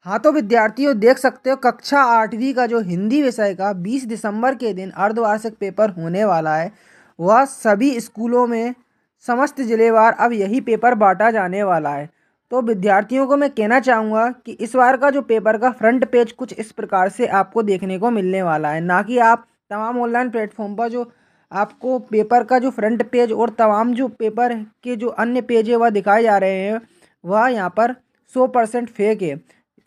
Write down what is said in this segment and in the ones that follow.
हाँ तो विद्यार्थियों देख सकते हो कक्षा 8वीं का जो हिंदी विषय का 20 दिसंबर के दिन अर्धवार्षिक पेपर होने वाला है। वह सभी स्कूलों में समस्त जिलेवार अब यही पेपर बांटा जाने वाला है। तो विद्यार्थियों को मैं कहना चाहूँगा कि इस बार का जो पेपर का फ्रंट पेज कुछ इस प्रकार से आपको देखने को मिलने वाला है, ना कि आप तमाम ऑनलाइन प्लेटफॉर्म पर जो आपको पेपर का जो फ्रंट पेज और तमाम जो पेपर के जो अन्य पेज है वह दिखाए जा रहे हैं, वह यहाँ पर 100% फेक है।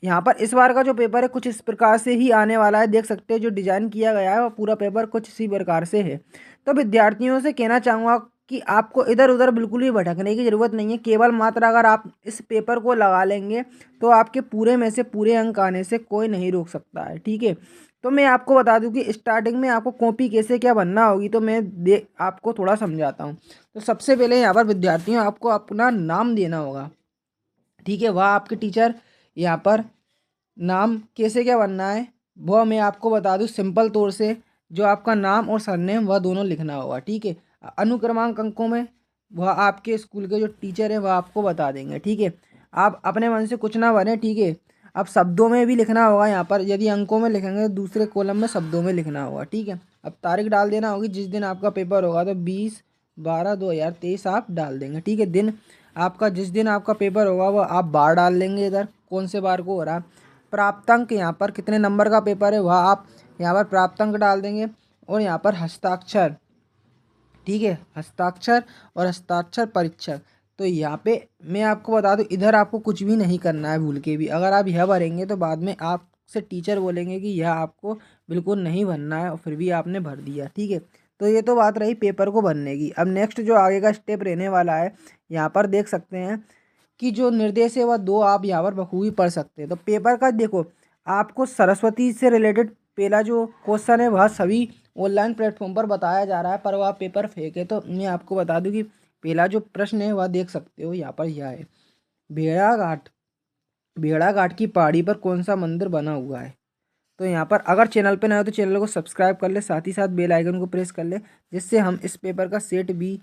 यहाँ पर इस बार का जो पेपर है कुछ इस प्रकार से ही आने वाला है। देख सकते हैं जो डिजाइन किया गया है वो पूरा पेपर कुछ इसी प्रकार से है। तो विद्यार्थियों से कहना चाहूँगा कि आपको इधर उधर बिल्कुल भी भटकने की ज़रूरत नहीं है। केवल मात्र अगर आप इस पेपर को लगा लेंगे तो आपके पूरे में से पूरे अंक आने से कोई नहीं रोक सकता है, ठीक है। तो मैं आपको बता दूं कि स्टार्टिंग में आपको कॉपी कैसे क्या बनना होगी, तो मैं आपको थोड़ा समझाता हूँ। तो सबसे पहले यहाँ पर विद्यार्थियों आपको अपना नाम देना होगा, ठीक है। वह आपके टीचर यहाँ पर नाम कैसे क्या बनना है वह मैं आपको बता दूं। सिंपल तौर से जो आपका नाम और सरनेम वह दोनों लिखना होगा, ठीक है। अनुक्रमांक अंकों में वह आपके स्कूल के जो टीचर हैं वह आपको बता देंगे, ठीक है। आप अपने मन से कुछ ना बने, ठीक है। अब शब्दों में भी लिखना होगा यहाँ पर, यदि अंकों में लिखेंगे तो दूसरे कॉलम में शब्दों में लिखना होगा, ठीक है। अब तारीख डाल देना होगी जिस दिन आपका पेपर होगा, तो 20/12/2023 आप डाल देंगे, ठीक है। दिन आपका जिस दिन आपका पेपर होगा वह आप बार डाल लेंगे, इधर कौन से बार को हो रहा है। प्राप्तांक यहाँ पर कितने नंबर का पेपर है वह आप यहाँ पर प्राप्तांक डाल देंगे। और यहाँ पर हस्ताक्षर, ठीक है, हस्ताक्षर और हस्ताक्षर परीक्षक। तो यहाँ पे मैं आपको बता दूं इधर आपको कुछ भी नहीं करना है भूल के भी। अगर आप यह भरेंगे तो बाद में आपसे टीचर बोलेंगे कि यह आपको बिल्कुल नहीं भरना है और फिर भी आपने भर दिया, ठीक है। तो ये तो बात रही पेपर को भरने की। अब नेक्स्ट जो आगे का स्टेप रहने वाला है, यहाँ पर देख सकते हैं कि जो निर्देश है वह दो आप यहाँ पर बखूबी पढ़ सकते हैं। तो पेपर का देखो, आपको सरस्वती से रिलेटेड पहला जो क्वेश्चन है वह सभी ऑनलाइन प्लेटफॉर्म पर बताया जा रहा है, पर वह पेपर फेक है। तो मैं आपको बता दूं कि पहला जो प्रश्न है वह देख सकते हो यहाँ पर, यह है भेड़ाघाट भेड़ाघाट की पहाड़ी पर कौन सा मंदिर बना हुआ है। तो यहाँ पर अगर चैनल पे नए हो तो चैनल को सब्सक्राइब कर ले, साथ ही साथ बेल आइकन को प्रेस कर ले, जिससे हम इस पेपर का सेट भी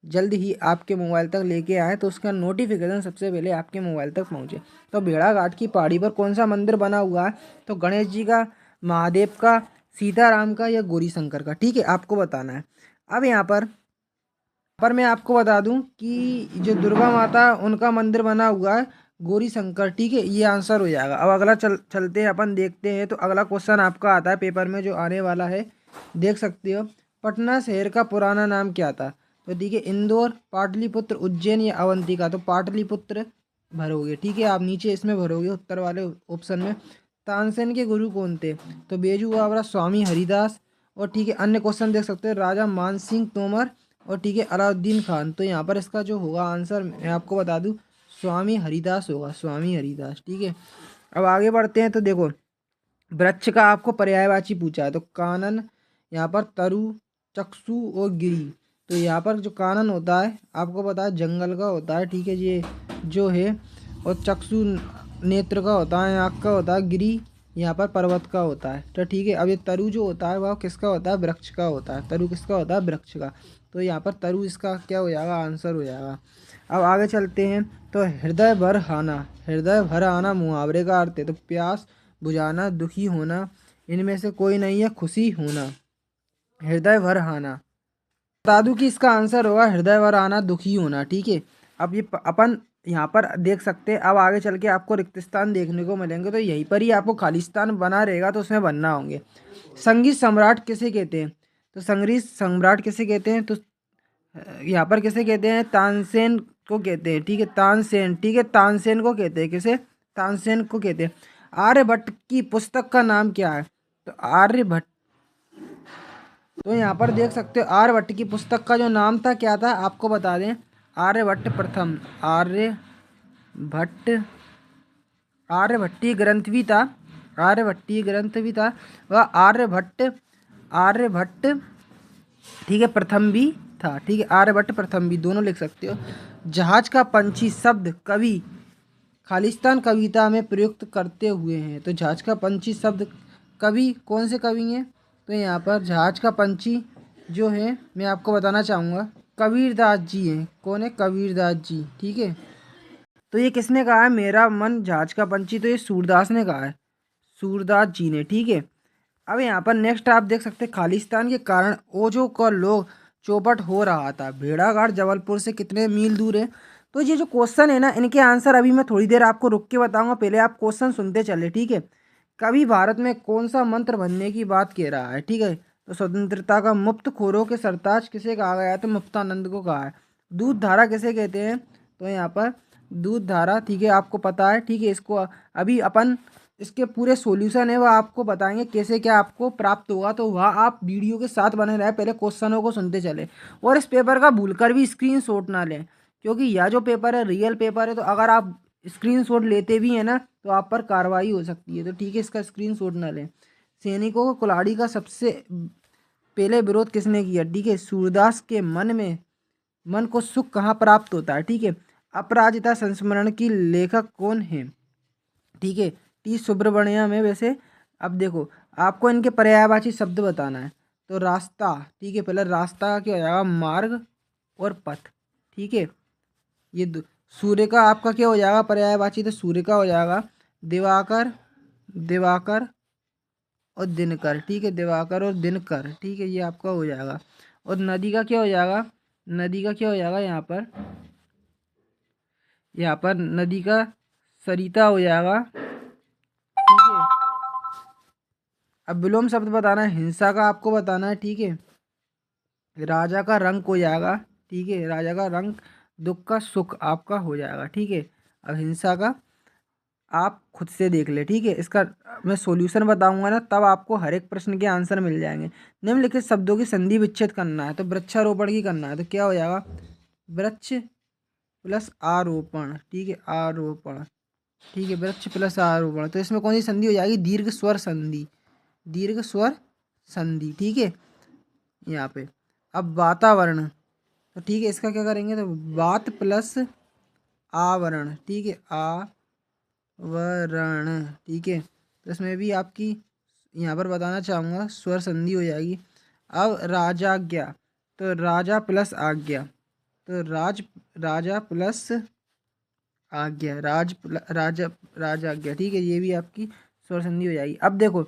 जल्द ही आपके मोबाइल तक लेके आए, तो उसका नोटिफिकेशन सबसे पहले आपके मोबाइल तक पहुँचे। तो भेड़ाघाट की पहाड़ी पर कौन सा मंदिर बना हुआ है, तो गणेश जी का, महादेव का, सीताराम का या गौरी शंकर का, ठीक है, आपको बताना है। अब यहाँ पर मैं आपको बता दूं कि जो दुर्गा माता उनका मंदिर बना हुआ है गौरी शंकर, ठीक है, ये आंसर हो जाएगा। अब अगला चलते हैं अपन देखते हैं। तो अगला क्वेश्चन आपका आता है पेपर में जो आने वाला है, देख सकते हो पटना शहर का पुराना नाम क्या था। तो ठीक है, इंदौर, पाटलिपुत्र, उज्जैन या अवंतिका। तो पाटलिपुत्र भरोगे, ठीक है, आप नीचे इसमें भरोगे उत्तर वाले ऑप्शन में। तानसेन के गुरु कौन थे, तो बेजू बावरा, स्वामी हरिदास। और ठीक है, अन्य क्वेश्चन देख सकते हैं राजा मान सिंह तोमर और ठीक है अलाउद्दीन खान। तो यहाँ पर इसका जो होगा आंसर मैं आपको बता दूँ, स्वामी हरिदास होगा, स्वामी हरिदास, ठीक है। अब आगे बढ़ते हैं। तो देखो वृक्ष का आपको पर्यायवाची पूछा है, तो कानन, यहाँ पर तरु, चक्षु और गिरी। तो यहाँ पर जो कानन होता है आपको पता है जंगल का होता है, ठीक है, ये जो है। और चक्षु नेत्र का होता है, आँख का होता है। गिरी यहाँ पर पर्वत का होता है। तो ठीक है, अब ये तरु जो होता है वह किसका होता है, वृक्ष का होता है। तरु किसका होता है, वृक्ष का। तो यहाँ पर तरु इसका क्या हो जाएगा, आंसर हो जाएगा। अब आगे चलते हैं। तो हृदय भर आना, हृदय भर आना मुहावरे का अर्थ है। तो प्यास बुझाना, दुखी होना, इनमें से कोई नहीं है खुशी होना। हृदय भर आना, बता दूं कि इसका आंसर होगा हृदय भर आना, दुखी होना, ठीक है। अब ये अपन यहाँ पर देख सकते हैं। अब आगे चल के आपको रिक्त स्थान देखने को मिलेंगे, तो यहीं पर ही आपको खालिस्तान बना रहेगा, तो उसमें बनना होंगे। संगीत सम्राट किसे कहते हैं, तो संगीत सम्राट किसे कहते हैं, तो यहाँ पर किसे कहते हैं, तानसेन को कहते हैं, ठीक है, तानसेन, ठीक है, तानसेन को कहते हैं, किसे, तानसेन को कहते हैं। आर्यभट्ट की पुस्तक का नाम क्या है, तो आर्यभट्ट, तो यहाँ पर देख सकते हो आर्यभट्ट की पुस्तक का जो नाम था क्या था, आपको बता दें, आर्यभट्ट प्रथम, आर्यभट्ट, आर्यभट्टीय ग्रंथ भी था, आर्यभट्टीय ग्रंथ भी था वह आर्यभट्ट, आर्यभट्ट, ठीक है, प्रथम भी था, ठीक है, आर्यभट्ट प्रथम भी दोनों लिख सकते हो। जहाज का पंछी शब्द कवि खालिस्तान कविता में प्रयुक्त करते हुए हैं, तो जहाज का पंछी शब्द कवि कौन से कवि हैं, तो यहाँ पर जहाज का पंछी जो है मैं आपको बताना चाहूँगा कबीरदास जी हैं। कौन है, कबीरदास जी, ठीक है। तो ये किसने कहा है, मेरा मन जहाज का पंछी, तो ये सूरदास ने कहा है, सूरदास जी ने। ठीक है, अब यहाँ पर नेक्स्ट आप देख सकते हैं, खालिस्तान के कारण ओजो का लोग चौपट हो रहा था, भेड़ाघाट जबलपुर से कितने मील दूर है। तो ये जो क्वेश्चन है ना, इनके आंसर अभी मैं थोड़ी देर आपको रुक के बताऊंगा, पहले आप क्वेश्चन सुनते चले। ठीक है, कभी भारत में कौन सा मंत्र बनने की बात कह रहा है। ठीक है, तो स्वतंत्रता का मुफ्त खोरों के सरताज किसे कहा गया है, तो मुक्तानंद को कहा है। दूध धारा किसे कहते हैं, तो यहाँ पर दूध धारा, ठीक है, आपको पता है। ठीक है, इसको अभी अपन इसके पूरे सॉल्यूशन है वह आपको बताएंगे कैसे क्या आपको प्राप्त होगा, तो वह आप वीडियो के साथ बने रहे, पहले क्वेश्चनों को सुनते चले। और इस पेपर का भूलकर भी स्क्रीनशॉट ना लें, क्योंकि यह जो पेपर है रियल पेपर है, तो अगर आप स्क्रीनशॉट लेते भी हैं ना तो आप पर कार्रवाई हो सकती है। तो ठीक है, इसका स्क्रीनशॉट ना लें। सैनिकों को कुल्हाड़ी का सबसे पहले विरोध किसने किया। ठीक है, सूरदास के मन को सुख कहाँ प्राप्त होता है। ठीक है, अपराजिता संस्मरण की लेखक कौन है। ठीक है, टी सुब्रमण्यम में। वैसे अब देखो, आपको इनके पर्यायवाची शब्द बताना है, तो रास्ता। ठीक है, पहले रास्ता का क्या हो जाएगा, मार्ग और पथ। ठीक है, ये सूर्य का आपका क्या हो जाएगा पर्यायवाची, तो सूर्य का हो जाएगा दिवाकर, दिवाकर और दिनकर। ठीक है, दिवाकर और दिनकर। ठीक है, ये आपका हो जाएगा। और नदी का क्या हो जाएगा, नदी का क्या हो जाएगा, यहाँ पर नदी का सरिता हो जाएगा। ठीक है, अब विलोम शब्द बताना है, हिंसा का आपको बताना है। ठीक है, राजा का रंग हो जाएगा। ठीक है, राजा का रंग, दुख का सुख आपका हो जाएगा। ठीक है, अब हिंसा का आप खुद से देख ले। ठीक है, इसका मैं सॉल्यूशन बताऊंगा ना, तब आपको हर एक प्रश्न के आंसर मिल जाएंगे। निम्नलिखित शब्दों की संधि विच्छेद करना है, तो वृक्षारोपण की करना है, तो क्या हो जाएगा, वृक्ष प्लस आरोपण। ठीक है, आरोपण। ठीक है, वृक्ष प्लस आरोपण, तो इसमें कौन सी संधि हो जाएगी, दीर्घ स्वर संधि, दीर्घ स्वर संधि। ठीक है, यहाँ पे अब वातावरण, तो ठीक है, इसका क्या करेंगे, तो वात प्लस आवरण। ठीक है, आवरण। ठीक है, तो इसमें भी आपकी यहाँ पर बताना चाहूँगा स्वर संधि हो जाएगी। अब राजाज्ञा, तो राजा प्लस आज्ञा, तो राजा प्लस आज्ञा, राजा राजाज्ञा। ठीक है, ये भी आपकी स्वर संधि हो जाएगी। अब देखो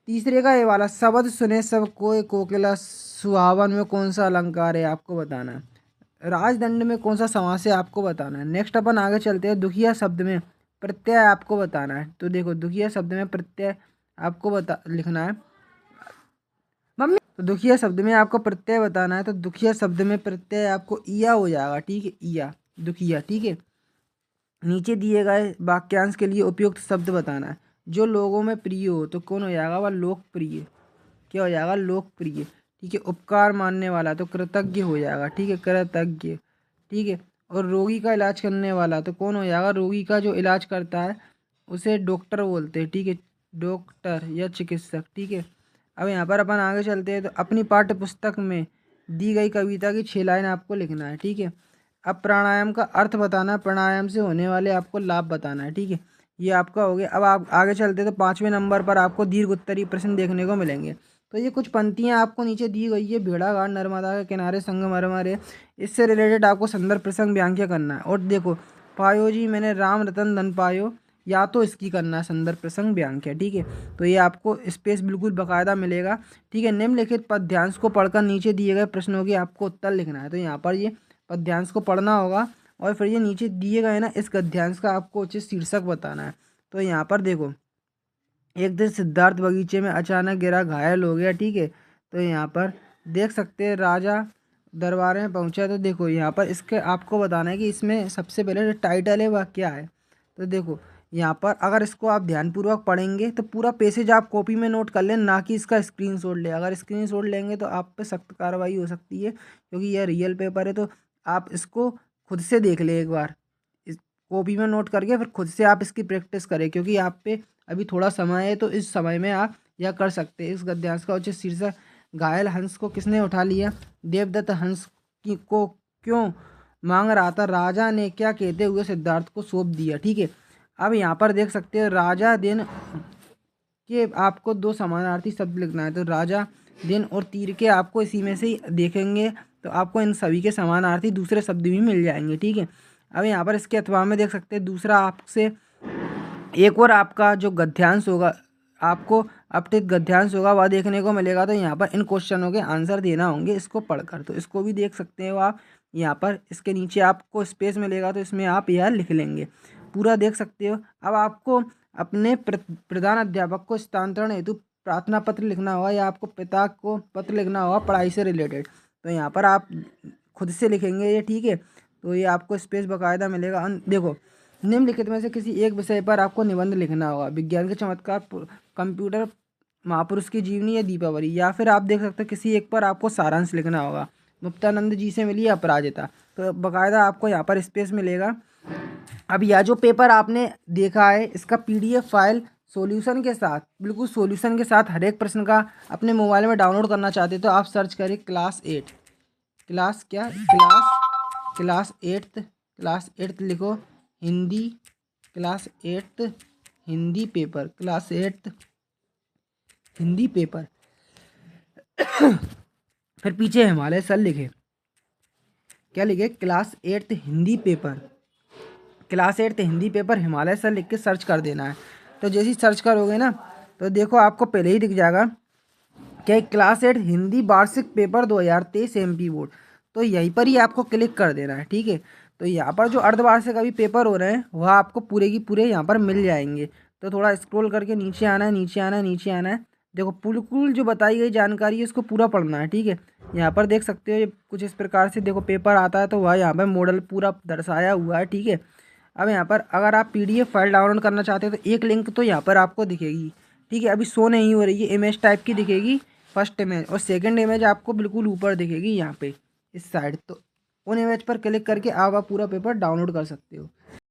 तीसरे का ये वाला, शब्द सुने सब कोई कोकिला सुहावन में कौन सा अलंकार है आपको बताना है। राजदंड में कौन सा समास है आपको बताना है। नेक्स्ट अपन आगे चलते हैं, दुखिया शब्द में प्रत्यय आपको बताना है। तो देखो दुखिया शब्द में प्रत्यय आपको लिखना है मम्मी, तो दुखिया शब्द में आपको प्रत्यय बताना है, तो दुखिया शब्द में प्रत्यय आपको इया हो जाएगा। ठीक है, इया, दुखिया। ठीक है, नीचे दिए गए वाक्यांश के लिए उपयुक्त शब्द बताना है। जो लोगों में प्रिय हो, तो कौन हो जाएगा, वह लोकप्रिय। क्या हो जाएगा, लोकप्रिय। ठीक है, उपकार मानने वाला, तो कृतज्ञ हो जाएगा। ठीक है, कृतज्ञ। ठीक है, और रोगी का इलाज करने वाला, तो कौन हो जाएगा, रोगी का जो इलाज करता है उसे डॉक्टर बोलते हैं। ठीक है, डॉक्टर या चिकित्सक। ठीक है, अब यहाँ पर अपन आगे चलते हैं, तो अपनी पाठ्य पुस्तक में दी गई कविता की 6 लाइन आपको लिखना है। ठीक है, अब प्राणायाम का अर्थ बताना है, प्राणायाम से होने वाले आपको लाभ बताना है। ठीक है, ये आपका हो गया। अब आप आगे चलते तो 5वें नंबर पर आपको दीर्घ उत्तरीय प्रश्न देखने को मिलेंगे। तो ये कुछ पंक्तियाँ आपको नीचे दी गई है, भेड़ाघाट नर्मदा के किनारे संगमरमर है, इससे रिलेटेड आपको संदर्भ प्रसंग व्याख्या करना है। और देखो, पायो जी मैंने राम रतन धन पायो, या तो इसकी करना है संदर्भ प्रसंग व्याख्या। ठीक है, तो ये आपको स्पेस बिल्कुल बाकायदा मिलेगा। ठीक है, निम्नलिखित पद्यांश को पढ़कर नीचे दिए गए प्रश्नों के आपको उत्तर लिखना है। तो यहाँ पर ये पद्यांश को पढ़ना होगा, और फिर ये नीचे दिए गए ना इस गद्यांश का आपको उचित शीर्षक बताना है। तो यहाँ पर देखो, एक दिन सिद्धार्थ बगीचे में अचानक गिरा, घायल हो गया। ठीक है, तो यहाँ पर देख सकते हैं राजा दरबार में पहुंचा। तो देखो यहाँ पर इसके आपको बताना है कि इसमें सबसे पहले जो टाइटल है वह क्या है। तो देखो यहाँ पर अगर इसको आप ध्यानपूर्वक पढ़ेंगे तो पूरा पैसेज आप कॉपी में नोट कर लें, ना कि इसका स्क्रीनशॉट ले। अगर स्क्रीनशॉट लेंगे तो आप पे सख्त कार्रवाई हो सकती है, क्योंकि यह रियल पेपर है। तो आप इसको खुद से देख ले एक बार, इस कॉपी में नोट करके फिर खुद से आप इसकी प्रैक्टिस करें, क्योंकि आप पे अभी थोड़ा समय है, तो इस समय में आप यह कर सकते हैं। इस गद्यांश का उचित शीर्षक, घायल हंस को किसने उठा लिया, देवदत्त हंस की को क्यों मांग रहा था, राजा ने क्या कहते हुए सिद्धार्थ को सौंप दिया। ठीक है, अब यहाँ पर देख सकते हैं राजा दिन के आपको 2 समानार्थी शब्द लिखना है। तो राजा दिन और तीर के आपको इसी में से ही देखेंगे, तो आपको इन सभी के समानार्थी दूसरे शब्द भी मिल जाएंगे। ठीक है, अब यहाँ पर इसके अथवा में देख सकते हैं दूसरा आपसे एक और आपका जो गद्यांश होगा, आपको अपठित गद्यांश होगा वह देखने को मिलेगा। तो यहाँ पर इन क्वेश्चनों के आंसर देना होंगे इसको पढ़कर, तो इसको भी देख सकते हो आप। यहाँ पर इसके नीचे आपको स्पेस मिलेगा तो इसमें आप यह लिख लेंगे, पूरा देख सकते हो। अब आपको अपने प्रधान अध्यापक को स्थानांतरण हेतु प्रार्थना पत्र लिखना होगा या आपको पिता को पत्र लिखना होगा पढ़ाई से रिलेटेड। तो यहाँ पर आप खुद से लिखेंगे ये, ठीक है। तो ये आपको स्पेस बाकायदा मिलेगा। देखो, निम्नलिखित में से किसी एक विषय पर आपको निबंध लिखना होगा, विज्ञान के चमत्कार, कंप्यूटर, महापुरुष की जीवनी या दीपावली। या फिर आप देख सकते हो किसी एक पर आपको सारांश लिखना होगा, मुक्तानंद जी से मिली अपराजिता। तो बाकायदा आपको यहाँ पर स्पेस मिलेगा। अब यह जो पेपर आपने देखा है इसका PDF फाइल सॉल्यूशन के साथ, बिल्कुल सॉल्यूशन के साथ हर एक प्रश्न का अपने मोबाइल में डाउनलोड करना चाहते तो आप सर्च करिए क्लास 8 लिखो, Hindi, class 8 Hindi paper, class 8 Hindi paper. फिर पीछे हिमालय सर लिखे, क्या लिखे, class 8 Hindi paper, class 8 Hindi paper Himalaya sir लिख के सर्च कर देना है। तो जैसे ही सर्च करोगे ना तो देखो आपको पहले ही दिख जाएगा क्या, क्लास 8 हिंदी वार्षिक पेपर 2023 MP बोर्ड। तो यहीं पर ही आपको क्लिक कर देना है, ठीक है। तो यहाँ पर जो अर्धवार्षिक अभी पेपर हो रहे हैं वह आपको पूरे की पूरे यहाँ पर मिल जाएंगे। तो थोड़ा स्क्रॉल करके नीचे आना है, नीचे आना है, नीचे आना है। देखो बिल्कुल जो बताई गई जानकारी है उसको पूरा पढ़ना है, ठीक है। यहाँ पर देख सकते हो ये कुछ इस प्रकार से देखो पेपर आता है, तो वह यहाँ पर मॉडल पूरा दर्शाया हुआ है, ठीक है। अब यहाँ पर अगर आप PDF फाइल डाउनलोड करना चाहते हो तो एक लिंक तो यहाँ पर आपको दिखेगी, ठीक है। अभी शो नहीं हो रही है, इमेज टाइप की दिखेगी फर्स्ट इमेज, और सेकंड इमेज आपको बिल्कुल ऊपर दिखेगी यहाँ पे इस साइड। तो उन इमेज पर क्लिक करके आप पूरा पेपर डाउनलोड कर सकते हो।